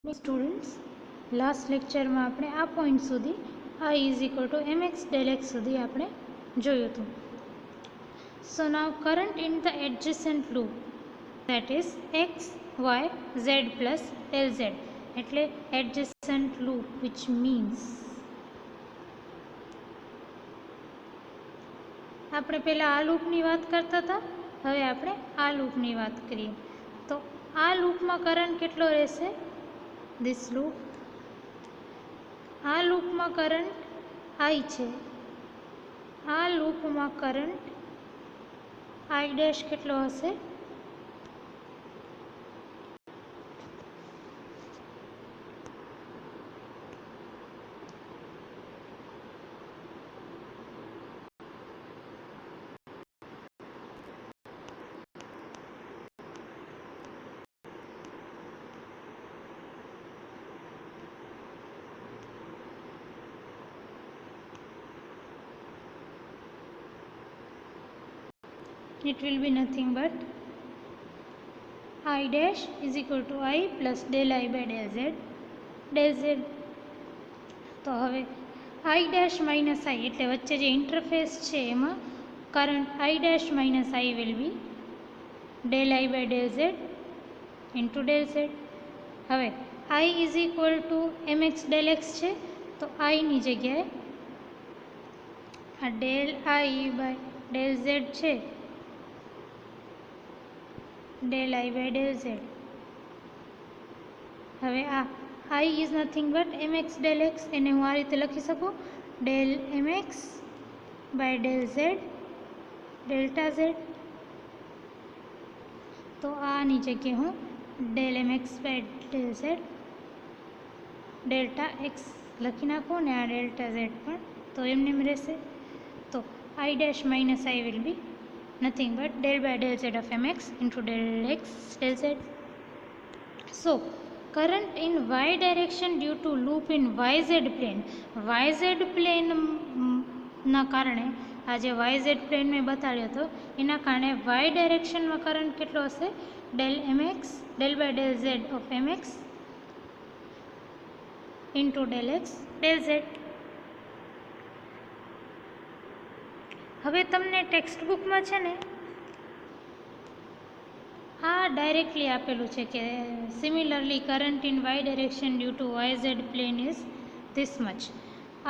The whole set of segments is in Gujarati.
સ્ટુડન્ટ્સ, લાસ્ટ લેક્ચરમાં આપણે આ પોઈન્ટ સુધી I is equal to mx del x સુધી આપણે જોયું હતું. So now current in the adjacent loop that is x y z plus lz એટલે એડજસન્ટ લૂપ વિચ મીન્સ આપણે પહેલાં આ લૂપની વાત કરતા હતા, હવે આપણે આ લૂપની વાત કરીએ. તો આ લૂપમાં કરંટ કેટલો રહેશે? ધીસ લૂપ, આ લૂપમાં કરંટ I છે, આ લૂપમાં કરંટ I ડેશ કેટલો હશે? It will be nothing but I dash is equal to I plus del I by del z. તો હવે I dash minus I એટલે વચ્ચે જે ઇન્ટરફેસ છે એમાં current I dash minus I will be del I by del z into del z. હવે I is equal to mx del x છે, તો I ની જગ્યાએ આ del I by del z છે, del I by del z. હવે આ I is nothing but mx del x, એને હું આ રીતે લખી શકું del mx by del z delta z. તો આની જગ્યાએ હું del mx by del z delta x લખી નાખું ને આ delta z પણ તો એમને એમ રહેશે. તો I dash minus I will be nothing but del by del z of mx into del x del z. So current in y direction due to loop in yz plane, yz plane ના કારણે આ જે yz પ્લેન મેં બતાડ્યો હતો એના કારણે y ડાયરેક્શનમાં કરંટ કેટલો હશે? del mx del by del z of mx into del x del z. હવે તમને ટેક્સ્ટ બુકમાં છે ને આ ડાયરેક્ટલી આપેલું છે કે similarly current in Y direction due to yz plane is this much.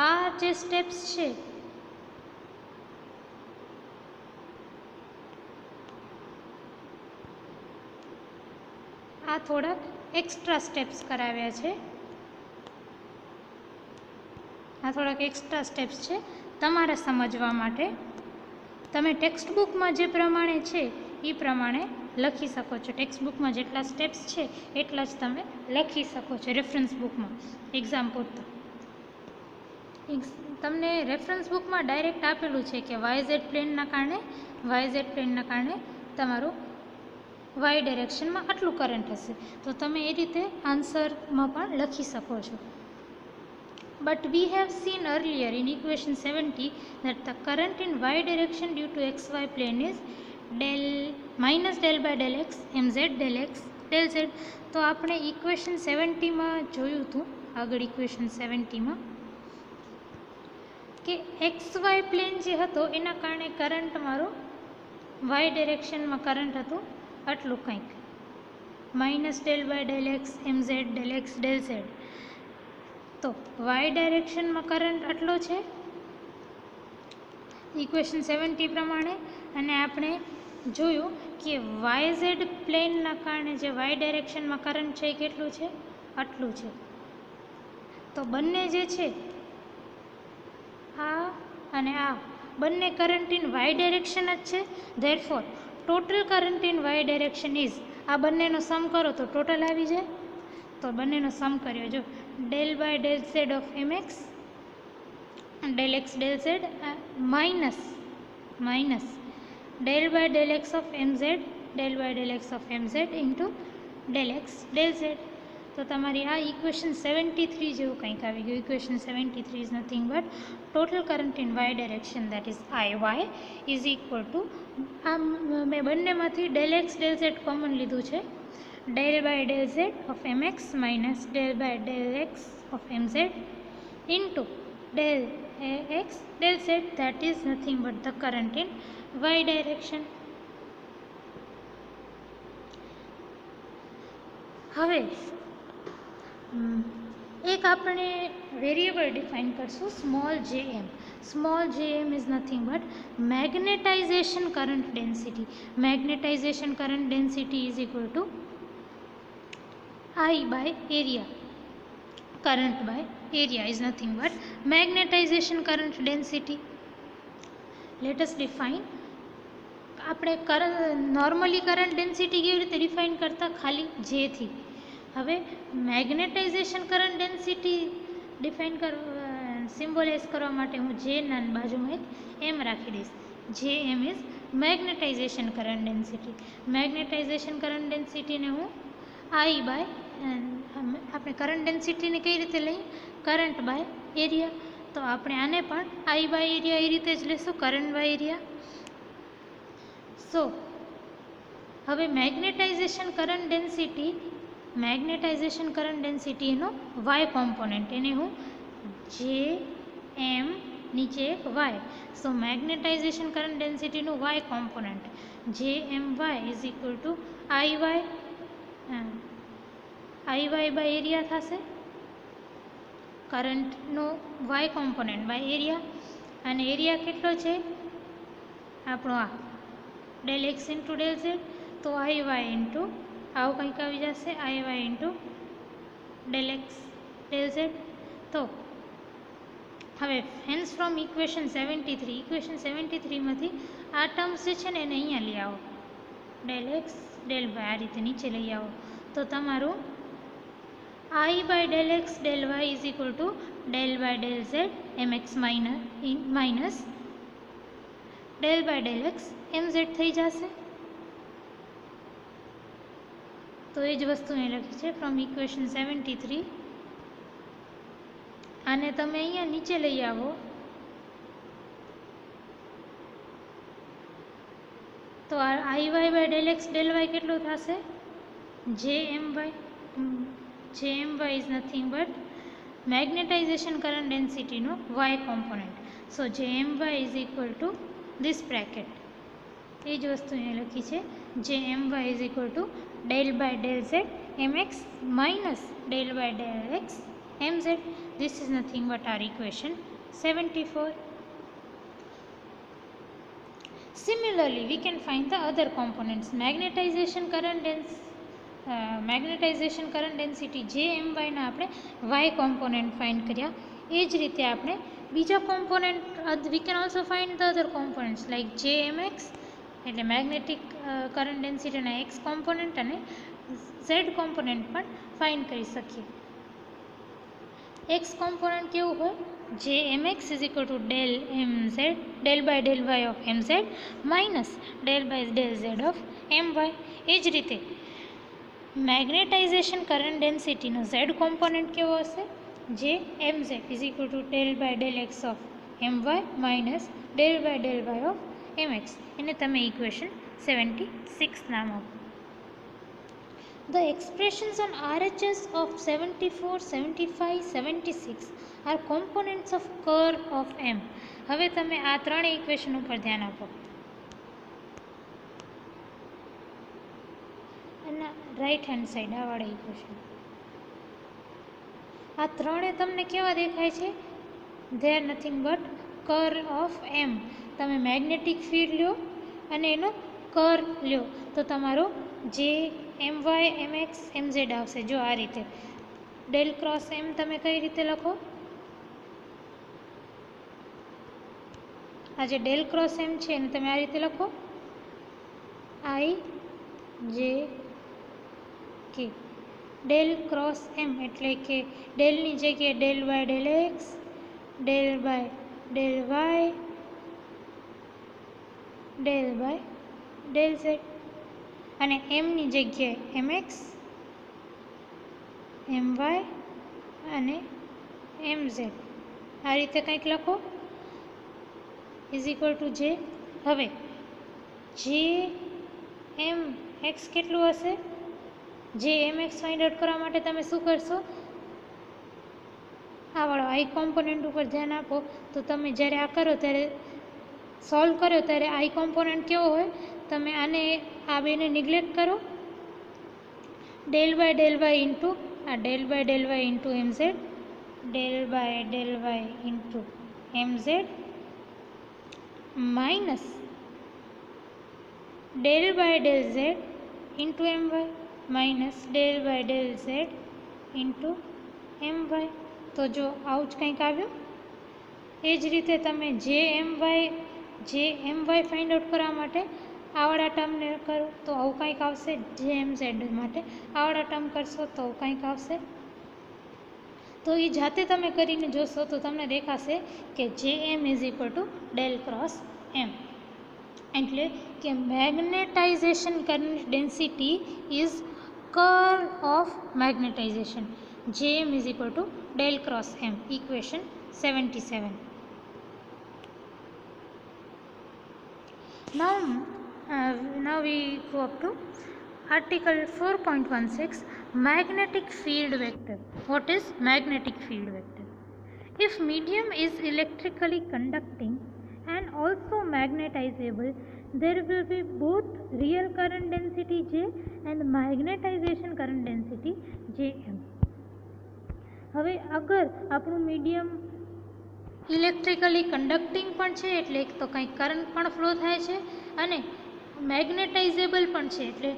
આ જે સ્ટેપ્સ છે આ થોડાક એક્સ્ટ્રા સ્ટેપ્સ કરાવ્યા છે, આ થોડાક એક્સ્ટ્રા સ્ટેપ્સ છે તમારે સમજવા માટે. તમે ટેક્સ્ટ બુકમાં જે પ્રમાણે છે એ પ્રમાણે લખી શકો છો. ટેક્સ્ટ બુકમાં જેટલા સ્ટેપ્સ છે એટલા જ તમે લખી શકો છો રેફરન્સ બુકમાં એક્ઝામ પૂરતા. તમને રેફરન્સ બુકમાં ડાયરેક્ટ આપેલું છે કે yz પ્લેનના કારણે તમારું વાય ડાયરેક્શનમાં આટલું કરંટ હશે, તો તમે એ રીતે આન્સરમાં પણ લખી શકો છો. But we have seen earlier in equation 70 that the current in y direction due to xy plane is minus del by del x mz del x del z. તો આપણે ઇક્વેશન 70માં જોયું હતું, આગળ ઇક્વેશન 70માં કે xy પ્લેન જે હતો એના કારણે કરંટ મારો y ડાયરેક્શનમાં કરંટ હતું આટલું કંઈક minus del by del x mz del x del z. તો y ડાયરેક્શનમાં કરંટ આટલો છે ઇક્વેશન 70 પ્રમાણે, અને આપણે જોયું કે yz પ્લેનના કારણે જે y ડાયરેક્શનમાં કરંટ છે એ કેટલું છે? આટલું છે. તો બંને જે છે આ અને આ બંને કરંટ ઇન y ડાયરેક્શન જ છે. Therefore total current in y direction is, આ બંનેનો સમ કરો તો ટોટલ આવી જાય. તો બંનેનો સમ કર્યો જો del by del z of mx del x del z minus del by del x of mz del by del x of mz into del x del z. તો તમારી આ ઇક્વેશન 73 જેવું કંઈક આવી ગયું. Equation 73 is nothing but total current in Y direction that is IY is equal to, આ મેં બંનેમાંથી del x del z common લીધું છે del by del z of mx minus del by del x of mz into del x del z, that is nothing but the current in y direction. હવે એક આપણે વેરિયેબલ ડિફાઇન કરશું small J M. Small J M is nothing but magnetization current density. Magnetization current density is equal to I by area. Current by area is nothing but magnetization current density. Let us define. આપણે નોર્મલી કરંટ ડેન્સિટી કેવી રીતે ડિફાઇન કરતા? ખાલી જે થી. હવે magnetization current density define symbolise કરવા માટે હું જે ના બાજુમાં એક એમ રાખી દઈશ. J M is magnetization current density. Magnetization current ડેન્સિટીને હું I બાય, આપણે કરંટ ડેન્સિટીને કઈ રીતે લઈએ? Current by area. તો આપણે આને પણ I બાય એરિયા એ રીતે જ લેશું, કરંટ બાય એરિયા. સો હવે મેગ્નેટાઇઝેશન કરંટ ડેન્સિટી એનો વાય કોમ્પોનન્ટ, એને હું જે એમ નીચે એક વાય. સો મેગ્નેટાઇઝેશન કરંટ ડેન્સિટીનું y component J M y is equal to I y by area થશે. કરંટનો વાય કોમ્પોનન્ટ બાય એરિયા, અને એરિયા કેટલો છે આપણો? આ del x into del z. તો I વાય ઇન્ટુ આવું કંઈક આવી જશે, I y into del x del z. તો હવે હેન્સ ફ્રોમ ઇક્વેશન 73 માંથી આ ટર્મ્સ જે છે ને એને અહીંયા લઈ આવો. ડેલ એક્સ ડેલ વાય આ રીતે નીચે લઈ આવો. તો તમારું I by del x del y is equal to del by del z mx minus del by del x mz થઈ જશે. તો એ જ વસ્તુ અહીં લખી છે ફ્રોમ ઇક્વેશન 73. આને તમે અહીંયા નીચે લઈ આવો. તો I y by del x del y કેટલું થશે? JMy is nothing but magnetization current density no y component. So JMy is equal to this bracket. એ જ વસ્તુ અહીં લખી છે. JMy is equal to del by del z mx minus del by del x mz. This is nothing but our equation 74. Similarly, we can find the other components. Magnetization current density J એમ વાયના આપણે વાય કોમ્પોનન્ટ ફાઇન્ડ કર્યા. એ જ રીતે આપણે બીજા component we can also find the other components like J M x, એટલે મેગ્નેટિક કરંટ ડેન્સિટીના એક્સ કોમ્પોનન્ટ અને ઝેડ કોમ્પોનન્ટ પણ ફાઇન્ડ કરી શકીએ. એક્સ કોમ્પોનન્ટ કેવું હોય? J M x is equal to del M Z del by del Y of M Z minus del by del z of M y. એ જ રીતે મેગ્નેટાઇઝેશન કરંટ ડેન્સિટીનો ઝેડ કોમ્પોનન્ટ કેવો હશે? J M Z is equal to del by del X of M Y minus del by del Y of M X. એને તમે ઇક્વેશન 76 નામ આપો. The expressions on RHS of 74, 75, 76 are components of curve of M. હવે તમે આ ત્રણેય ઇક્વેશન ઉપર ધ્યાન આપો. અને રાઈટ હેન્ડ સાઈડ આ વાળા ઇક્વેશન, આ ત્રણે તમને કેવા દેખાય છે? They are nothing but curl of M. તમે મેગ્નેટિક ફિલ્ડ લ્યો અને એનો કર્લ લ્યો તો તમારું જે એમ વાય એમ એક્સ એમ ઝેડ આવશે. જો આ રીતે ડેલ ક્રોસ એમ તમે કઈ રીતે લખો? આ જે ડેલ ક્રોસ એમ છે એને તમે આ રીતે લખો, આઈ જે કે. ડેલ ક્રોસ એમ એટલે કે ડેલની જગ્યાએ del by del x, del by del Y, del by del Z, અને એમની જગ્યાએ એમ એક્સ, એમ વાય અને એમ ઝેડ આ રીતે કંઈક લખો ઇઝ ઇક્વલ ટુ જે. હવે જે એમ એક્સ કેટલું હશે? જે mx ફાઇન્ડ આઉટ કરવા માટે તમે શું કરશો, આ વાળો આઈ કોમ્પોનન્ટ ઉપર ધ્યાન આપો. તો તમે જ્યારે આ કરો ત્યારે સોલ્વ કરો ત્યારે આઈ કોમ્પોનન્ટ કેવો હોય, તમે આને આ બેને નિગ્લેક્ટ કરો, ડેલ બાય ઇન્ટુ આ del by into M Z, del by into M Z minus del Z into M Y minus del Z into M Y. તો જો આવું જ કંઈક આવ્યું. એ જ રીતે તમે જે એમ વાય ફાઇન્ડ આઉટ કરવા માટે આવડા ટર્મને કરો તો આવું કંઈક આવશે, જે એમ ઝેડ માટે આવડા ટર્મ કરશો તો આવું કંઈક આવશે. તો એ જાતે તમે કરીને જોશો તો તમને દેખાશે કે J M is equal to del cross M. એટલે કે magnetization current density is curl of magnetization. J M is equal to del cross M. Equation 77. Now we go up to article 4.16 magnetic field vector. What is magnetic field vector? If medium is electrically conducting and also magnetizable, there will be both real current density J and magnetization current density Jm. હવે અગર આપણું મીડિયમ ઇલેક્ટ્રિકલી કન્ડક્ટિંગ પણ છે એટલે તો કંઈક કરંટ પણ ફ્લો થાય છે, અને મેગ્નેટાઇઝેબલ પણ છે એટલે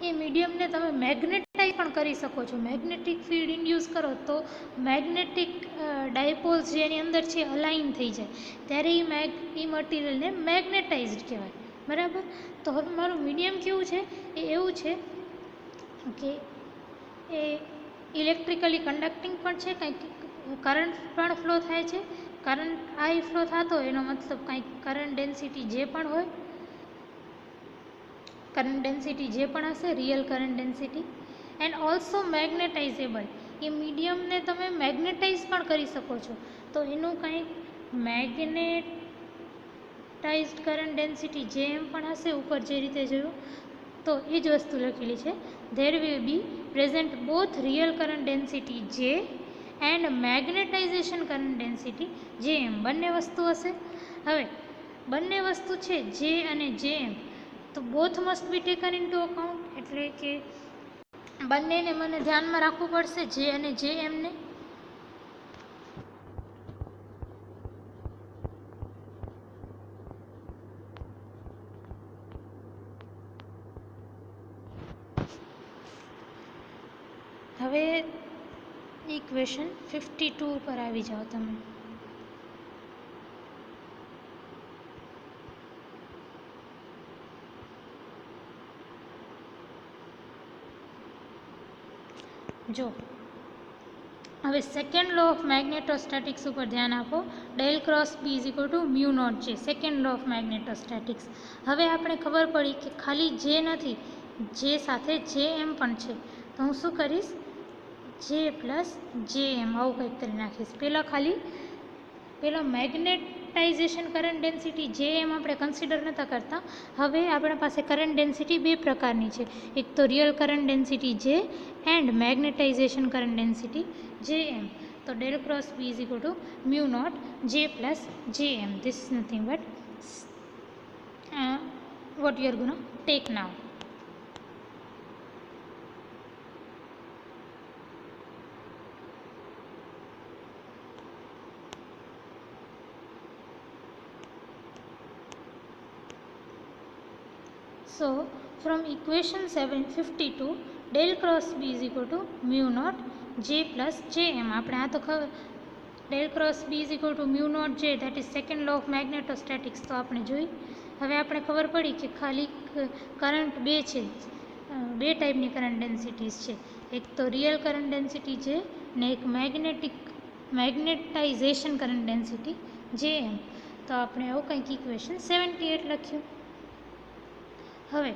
એ મીડિયમને તમે મેગ્નેટાઇઝ પણ કરી શકો છો. મેગ્નેટિક ફિલ્ડ ઇન્ડ્યુસ કરો તો મેગ્નેટિક ડાયપોલ્સ જેની અંદર છે અલાઇન થઈ જાય, ત્યારે એ મટીરિયલને મેગ્નેટાઇઝડ કહેવાય. બરાબર. તો હવે મારું મીડિયમ કેવું છે, એ એવું છે કે એ ઇલેક્ટ્રિકલી કન્ડક્ટિંગ પણ છે, કંઈક કરંટ પણ ફ્લો થાય છે. કરંટ આઈ ફ્લો થતો હોય એનો મતલબ કંઈક કરંટ ડેન્સિટી જે પણ હોય, કરંટ ડેન્સિટી જે પણ હશે real current density. And also magnetizable, એ મીડિયમને તમે મેગ્નેટાઇઝ પણ કરી શકો છો. તો એનું કંઈક મેગ્નેટાઇઝડ કરંટ ડેન્સિટી જે એમ પણ હશે, ઉપર જે રીતે જોયું તો એ જ વસ્તુ લખેલી છે. There will be present both real current density J and magnetization current density J એમ. બંને વસ્તુ હશે. હવે બંને વસ્તુ છે જે અને જે એમ, તો both must be taken into account. એટલે કે બંનેને મને ધ્યાનમાં રાખવું પડશે, જે અને જે એમને. હવે ઇક્વેશન 52 પર આવી જાઓ તમે. જો હવે સેકન્ડ લો ઓફ મેગ્નેટોસ્ટેટિક્સ ઉપર ધ્યાન આપો. Del cross B is equal to mu naught J, second law of magnetostatics. હવે આપણે ખબર પડી કે ખાલી જે નથી, જે સાથે જે એમ પણ છે. તો હું શું કરીશ, જે પ્લસ જે એમ આવું કંઈક કરી નાખીશ. પહેલાં મેગ્નેટાઇઝેશન કરંટ ડેન્સિટી જે એમ આપણે કન્સિડર નહોતા કરતા. હવે આપણા પાસે કરંટ ડેન્સિટી બે પ્રકારની છે, એક તો real current density J and magnetization current density J M. તો del cross B is equal to mu naught J plus J M. This is nothing but what you are going to take now. So from equation 752 del cross b is equal to mu naught j plus jm. આપણે આ તો del cross b is equal to mu naught j, that is second law of magnetostatics. તો આપણે જોઈ. હવે આપણે ખબર પડી કે ખાલી કરંટ બે છે, બે ટાઈપની કરંટ ડેન્સિટીઝ છે. એક તો રિયલ કરંટ ડેન્સિટી જે ને એક magnetisation current density J M. તો આપણે આવું કંઈક ઇક્વેશન 78 લખ્યું. હવે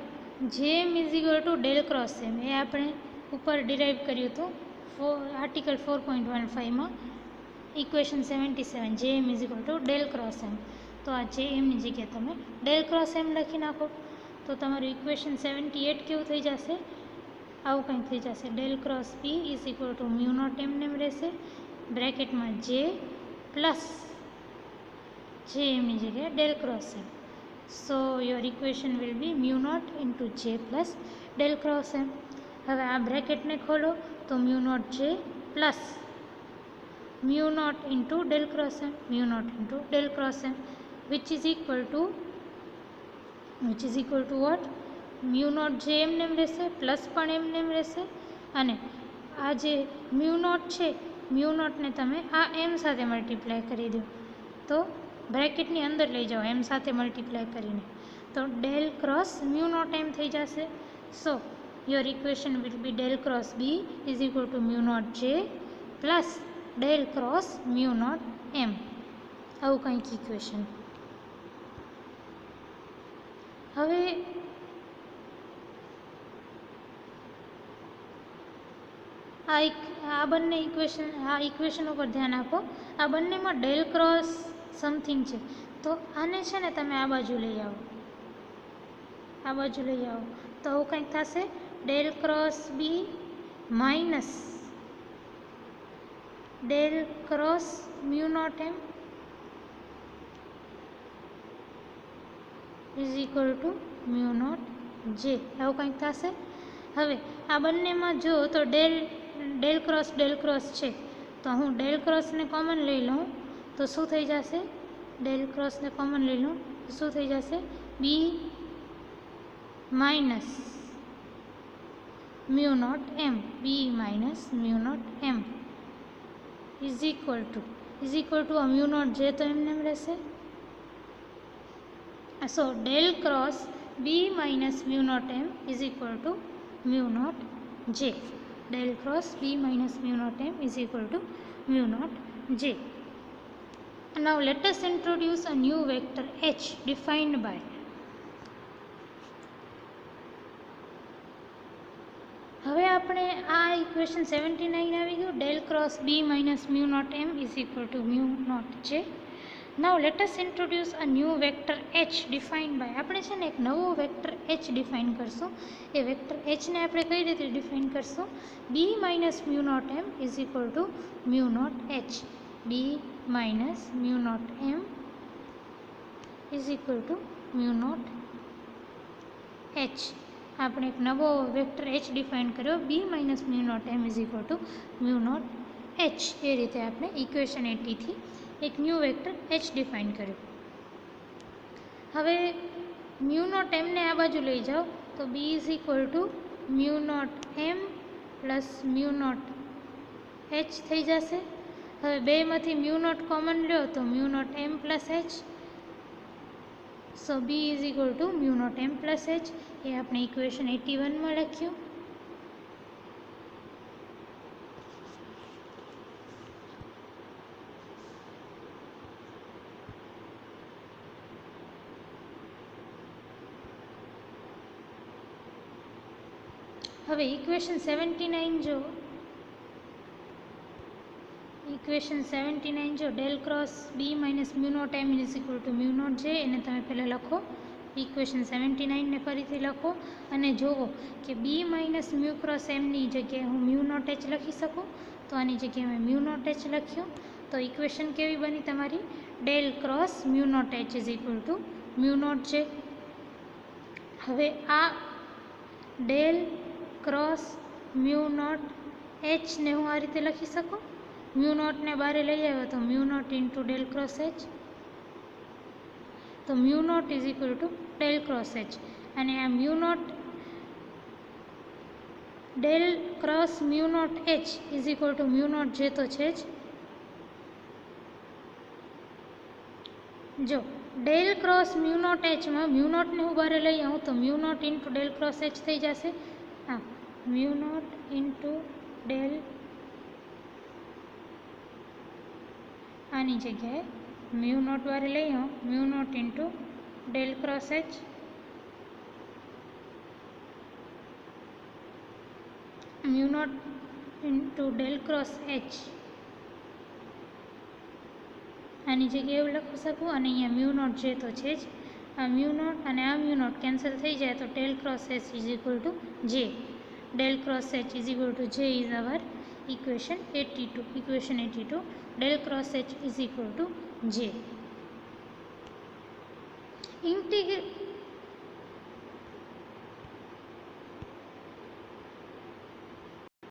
J M is equal to del cross M એ આપણે ઉપર ડિરાઈવ કર્યું હતું article 4.15માં equation 77. J M is equal to del cross M. તો આ જે એમની જગ્યાએ તમે ડેલ ક્રોસ એમ લખી નાખો. તો તમારું ઇક્વેશન 78 કેવું થઈ જશે? આવું કંઈક થઈ જશે. Del cross B is equal to mu naught એમને રહેશે, બ્રેકેટમાં જે પ્લસ જે એમની જગ્યાએ del cross M. So your equation will be mu naught into J plus del cross M. હવે આ બ્રેકેટને ખોલો તો mu naught J plus mu naught into del cross M, mu naught into del cross M, which is equal to what? Mu naught J એમને રહેશે, પ્લસ પણ એમને રહેશે, અને આ જે મ્યુ નોટ છે, મ્યુ નોટને તમે આ એમ સાથે મલ્ટીપ્લાય કરી દો, તો બ્રેકેટની અંદર લઈ જાઓ એમ સાથે મલ્ટીપ્લાય કરીને, તો del cross mu naught M થઈ જશે. So your equation will be del cross B is equal to mu naught J plus del cross mu naught M. આવું કંઈક ઇક્વેશન. હવે આ બંને ઇક્વેશન ઉપર ધ્યાન આપો. આ બંનેમાં ડેલ ક્રોસ સમથિંગ છે, તો આને છે ને તમે આ બાજુ લઈ આવો, આ બાજુ લઈ આવો, તો આવું કંઈક થશે. Del cross B minus del cross mu naught M is equal to mu naught J, આવું કંઈક થશે. હવે આ બંનેમાં જો તો ડેલ ક્રોસ છે, તો હું ડેલ ક્રોસને કોમન લઈ લઉં તો શું થઈ જશે? ડેલ ક્રોસને કોમન લઈ લઉં તો શું થઈ જશે? B minus mu naught M, B minus mu naught M is equal to આ મ્યુ નોટ જે તો એમને એમ રહેશે. So del cross B minus mu naught M is equal to mu naught J. Del cross B minus mu naught M is equal to mu naught J. Now let us introduce a new vector h defined by હવે આપણે આ ઇક્વેશન 79 આવી ગયું. Del cross B minus mu naught M is equal to mu naught J. Now let us introduce a new vector H defined by. આપણે છે ને એક નવો વેક્ટર એચ ડિફાઇન કરશું. એ વેક્ટર એચને આપણે કઈ રીતે ડિફાઇન કરશું? B minus mu naught M is equal to mu naught H. B minus mu naught M is equal to mu naught H. આપણે એક નવો વેક્ટર એચ ડિફાઇન કર્યો, B minus mu naught M is equal to mu naught H. એ રીતે આપણે ઇક્વેશન 80 થી એક ન્યૂ વેક્ટર એચ ડિફાઇન કર્યું. હવે મ્યુ નોટ એમને આ બાજુ લઈ જાઓ તો B is equal to mu naught M plus mu naught H થઈ જશે. હવે બેમાંથી મ્યુ નોટ કોમન લો તો mu naught M plus H. So B is equal to mu naught M plus H. એ આપણે ઇક્વેશન 81માં લખ્યું. હવે ઇક્વેશન 79 જો, ઇક્વેશન 79 જો del cross B minus mu naught M is equal to mu naught J, એને તમે પહેલાં લખો. ઇક્વેશન 79ને ફરીથી લખો અને જુઓ કે બી માઇનસ મ્યુ ક્રોસ એમની જગ્યાએ હું મ્યુ નોટ એચ લખી શકું, તો આની જગ્યાએ મેં મ્યુ નોટ એચ લખ્યું. તો ઇક્વેશન કેવી બની તમારી? Del cross mu naught H is equal to mu naught જે. હવે આ ડેલ ક્રોસ મ્યુ નોટ એચને હું આ રીતે લખી શકું. મ્યુ નોટને બારે લઈ આવ્યો તો mu naught into del cross H. તો mu naught is equal to del cross H. અને આ mu naught del cross mu naught H is equal to mu naught J તો છે જ. જો ડેલ ક્રોસ મ્યુ નોટ એચમાં મ્યુ નોટને હું બારે લઈ આવું તો mu naught into del cross H થઈ જશે. હા, મ્યુ નોટ ઇન્ટુ ડેલ, આની જગ્યાએ મ્યુ નોટ બારે લઈ આવું, mu naught into del cross H. Mu naught into del cross H આની જગ્યાએ એવું લખી શકું. અને અહીંયા મ્યુ નોટ જે તો છે જ, આ મ્યુ નોટ અને આ મ્યુ નોટ કેન્સલ થઈ જાય તો del cross H is equal to J. Del cross H is equal to J is our equation 82. Del cross H is equal to જે.